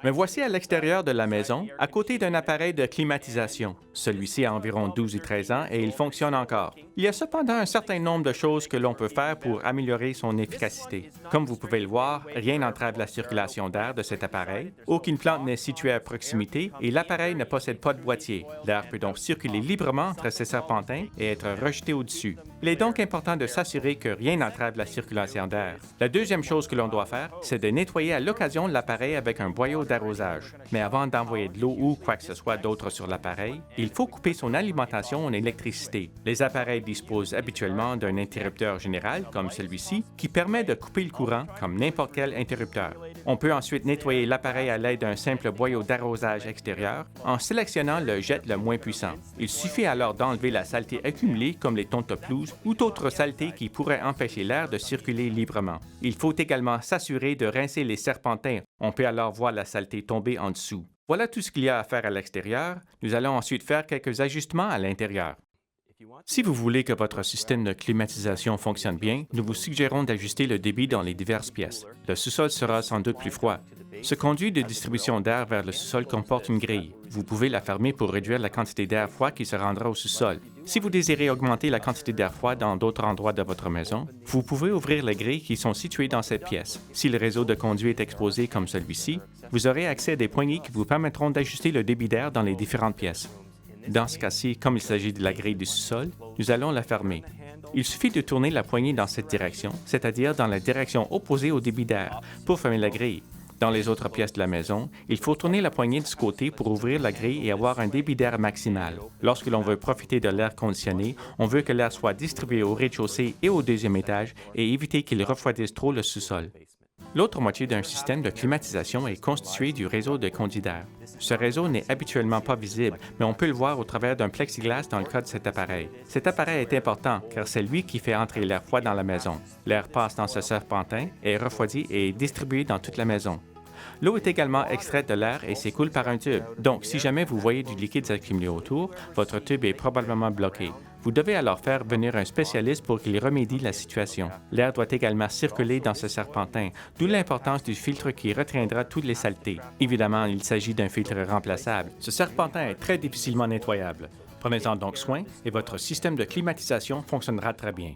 Me voici à l'extérieur de la maison, à côté d'un appareil de climatisation. Celui-ci a environ 12 et 13 ans et il fonctionne encore. Il y a cependant un certain nombre de choses que l'on peut faire pour améliorer son efficacité. Comme vous pouvez le voir, rien n'entrave la circulation d'air de cet appareil, aucune plante n'est située à proximité et l'appareil ne possède pas de boîtier. L'air peut donc circuler librement entre ces serpentins et être rejeté au-dessus. Il est donc important de s'assurer que rien n'entrave la circulation d'air. La deuxième chose que l'on doit faire, c'est de nettoyer à l'occasion l'appareil avec un boyau d'arrosage. Mais avant d'envoyer de l'eau ou quoi que ce soit d'autre sur l'appareil, il faut couper son alimentation en électricité. Les appareils disposent habituellement d'un interrupteur général, comme celui-ci, qui permet de couper le courant comme n'importe quel interrupteur. On peut ensuite nettoyer l'appareil à l'aide d'un simple boyau d'arrosage extérieur en sélectionnant le jet le moins puissant. Il suffit alors d'enlever la saleté accumulée comme les tontes de pelouse ou d'autres saletés qui pourraient empêcher l'air de circuler librement. Il faut également s'assurer de rincer les serpentins. On peut alors voir la saleté tomber en dessous. Voilà tout ce qu'il y a à faire à l'extérieur. Nous allons ensuite faire quelques ajustements à l'intérieur. Si vous voulez que votre système de climatisation fonctionne bien, nous vous suggérons d'ajuster le débit dans les diverses pièces. Le sous-sol sera sans doute plus froid. Ce conduit de distribution d'air vers le sous-sol comporte une grille. Vous pouvez la fermer pour réduire la quantité d'air froid qui se rendra au sous-sol. Si vous désirez augmenter la quantité d'air froid dans d'autres endroits de votre maison, vous pouvez ouvrir les grilles qui sont situées dans cette pièce. Si le réseau de conduit est exposé comme celui-ci, vous aurez accès à des poignées qui vous permettront d'ajuster le débit d'air dans les différentes pièces. Dans ce cas-ci, comme il s'agit de la grille du sous-sol, nous allons la fermer. Il suffit de tourner la poignée dans cette direction, c'est-à-dire dans la direction opposée au débit d'air, pour fermer la grille. Dans les autres pièces de la maison, il faut tourner la poignée de ce côté pour ouvrir la grille et avoir un débit d'air maximal. Lorsque l'on veut profiter de l'air conditionné, on veut que l'air soit distribué au rez-de-chaussée et au deuxième étage et éviter qu'il refroidisse trop le sous-sol. L'autre moitié d'un système de climatisation est constituée du réseau de conduits d'air. Ce réseau n'est habituellement pas visible, mais on peut le voir au travers d'un plexiglas dans le cas de cet appareil. Cet appareil est important car c'est lui qui fait entrer l'air froid dans la maison. L'air passe dans ce serpentin, est refroidi et est distribué dans toute la maison. L'eau est également extraite de l'air et s'écoule par un tube. Donc, si jamais vous voyez du liquide s'accumuler autour, votre tube est probablement bloqué. Vous devez alors faire venir un spécialiste pour qu'il remédie la situation. L'air doit également circuler dans ce serpentin, d'où l'importance du filtre qui retiendra toutes les saletés. Évidemment, il s'agit d'un filtre remplaçable. Ce serpentin est très difficilement nettoyable. Prenez-en donc soin et votre système de climatisation fonctionnera très bien.